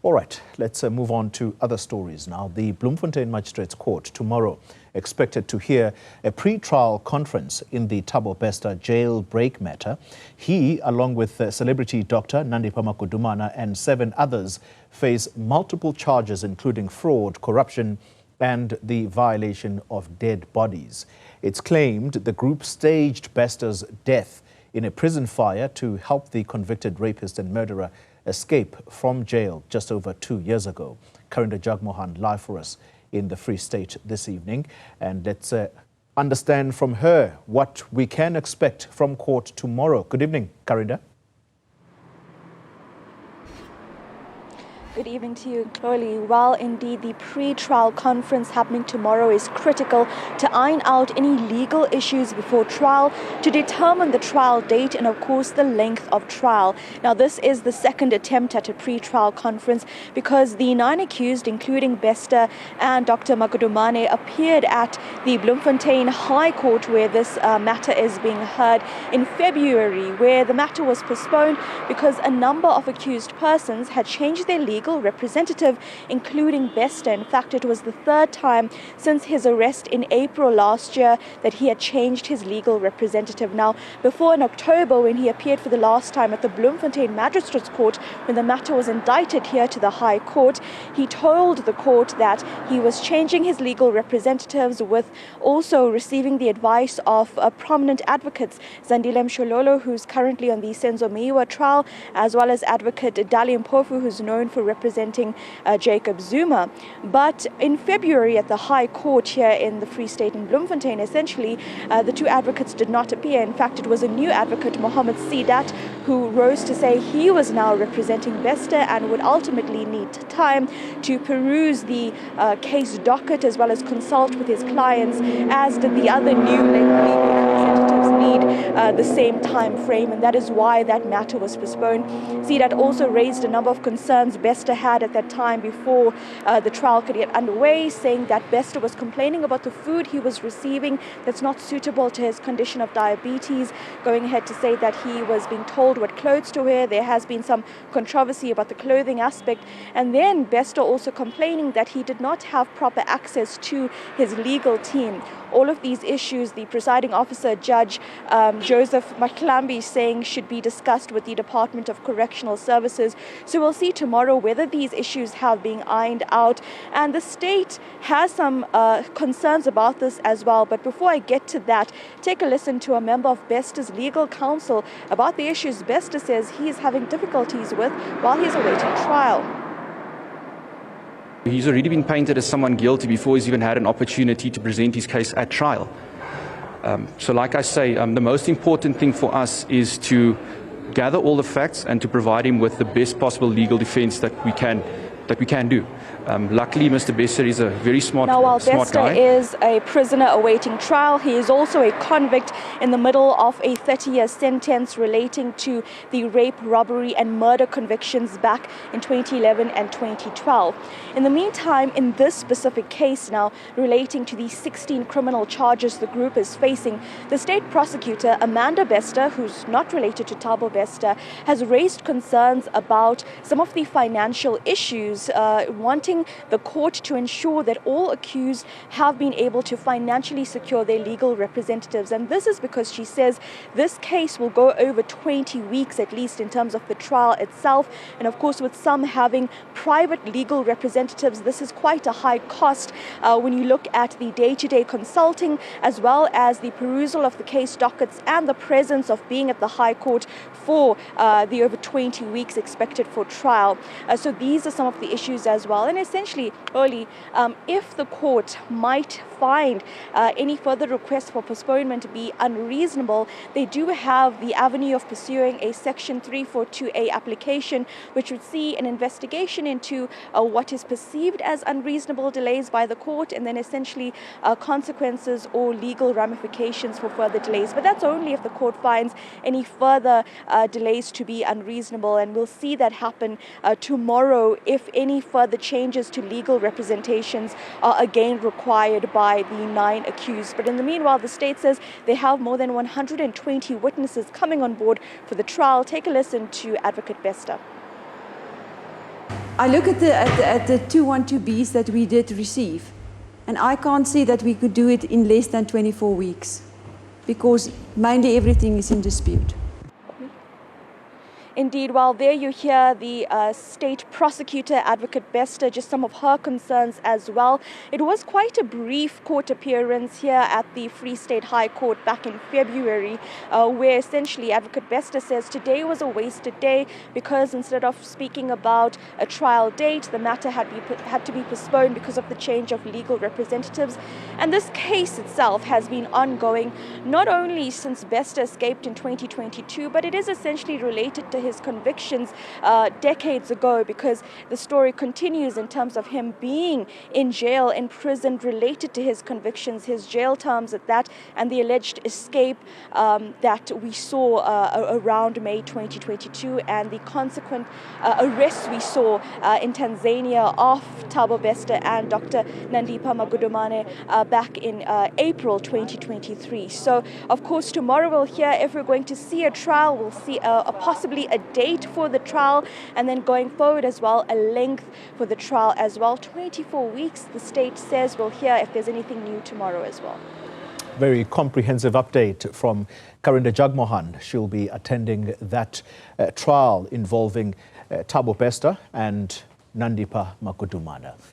All right, let's move on to other stories now. The Bloemfontein Magistrate's Court tomorrow expected to hear a pre-trial conference in the Thabo Bester jailbreak matter. He, along with celebrity doctor Nandipha Magudumana and 7 others, face multiple charges including fraud, corruption and the violation of dead bodies. It's claimed the group staged Bester's death in a prison fire to help the convicted rapist and murderer escape from jail just over 2 years ago. Karinda Jagmohan live for us in the Free State this evening. And let's understand from her what we can expect from court tomorrow. Good evening, Karinda. Good evening to you, Chloe. Well, indeed, the pre-trial conference happening tomorrow is critical to iron out any legal issues before trial, to determine the trial date and, of course, the length of trial. Now, this is the second attempt at a pre-trial conference because the 9 accused, including Bester and Dr. Magudumana, appeared at the Bloemfontein High Court where this matter is being heard in February, where the matter was postponed because a number of accused persons had changed their legal representative, including Bester. In fact, it was the 3rd time since his arrest in April last year that he had changed his legal representative. Now, before in October, when he appeared for the last time at the Bloemfontein Magistrate's Court, when the matter was indicted here to the High Court, he told the court that he was changing his legal representatives with also receiving the advice of prominent advocates, Zandile Mshololo, who's currently on the Senzo Meyiwa trial, as well as advocate Dali Mpofu, who's known for representing Jacob Zuma. But in February at the High Court here in the Free State in Bloemfontein, essentially, the 2 advocates did not appear. In fact, it was a new advocate, Mohammed Sidat, who rose to say he was now representing Bester and would ultimately need time to peruse the case docket as well as consult with his clients, as did the other new legal representatives need the same time frame, and that is why that matter was postponed. Sidat also raised a number of concerns Bester had at that time before the trial could get underway, saying that Bester was complaining about the food he was receiving that's not suitable to his condition of diabetes, going ahead to say that he was being told what clothes to wear. There has been some controversy about the clothing aspect, and then Bester also complaining that he did not have proper access to his legal team. All of these issues, the presiding officer, Judge Joseph Maklambi, saying should be discussed with the Department of Correctional Services. So we'll see tomorrow whether these issues have been ironed out. And the state has some concerns about this as well. But before I get to that, take a listen to a member of Bester's legal counsel about the issues Bester says he is having difficulties with while he's awaiting trial. He's already been painted as someone guilty before he's even had an opportunity to present his case at trial. So like I say, the most important thing for us is to gather all the facts and to provide him with the best possible legal defense that we can do. Luckily, Mr. Bester is a very smart guy. Now, while Bester is a prisoner awaiting trial, he is also a convict in the middle of a 30-year sentence relating to the rape, robbery and murder convictions back in 2011 and 2012. In the meantime, in this specific case now, relating to the 16 criminal charges the group is facing, the state prosecutor, Amanda Bester, who's not related to Thabo Bester, has raised concerns about some of the financial issues, wanting the court to ensure that all accused have been able to financially secure their legal representatives. And this is because she says this case will go over 20 weeks at least in terms of the trial itself. And of course, with some having private legal representatives, this is quite a high cost when you look at the day-to-day consulting as well as the perusal of the case dockets and the presence of being at the High Court for the over 20 weeks expected for trial. So these are some of the issues as well. And essentially, early, if the court might find any further requests for postponement to be unreasonable, they do have the avenue of pursuing a Section 342A application, which would see an investigation into what is perceived as unreasonable delays by the court, and then essentially consequences or legal ramifications for further delays. But that's only if the court finds any further delays to be unreasonable, and we'll see that happen tomorrow if any further changes to legal representations are again required by the 9 accused. But in the meanwhile, the state says they have more than 120 witnesses coming on board for the trial. Take a listen to Advocate Bester. I look at the 212Bs that we did receive, and I can't see that we could do it in less than 24 weeks, because mainly everything is in dispute. Indeed, while there you hear the state prosecutor, Advocate Bester, just some of her concerns as well. It was quite a brief court appearance here at the Free State High Court back in February, where essentially Advocate Bester says today was a wasted day because instead of speaking about a trial date, the matter had to be postponed because of the change of legal representatives. And this case itself has been ongoing not only since Bester escaped in 2022, but it is essentially related to his convictions decades ago, because the story continues in terms of him being in jail, in prison, related to his convictions, his jail terms at that, and the alleged escape that we saw around May 2022, and the consequent arrests we saw in Tanzania of Thabo Bester and Dr. Nandipha Magudumana back in April 2023. So, of course, tomorrow we'll hear if we're going to see a trial, we'll see possibly a date for the trial, and then going forward as well, a length for the trial as well. 24 weeks, the state says. We'll hear if there's anything new tomorrow as well. Very comprehensive update from Karinda Jagmohan. She'll be attending that trial involving Thabo Bester and Nandipha Magudumana.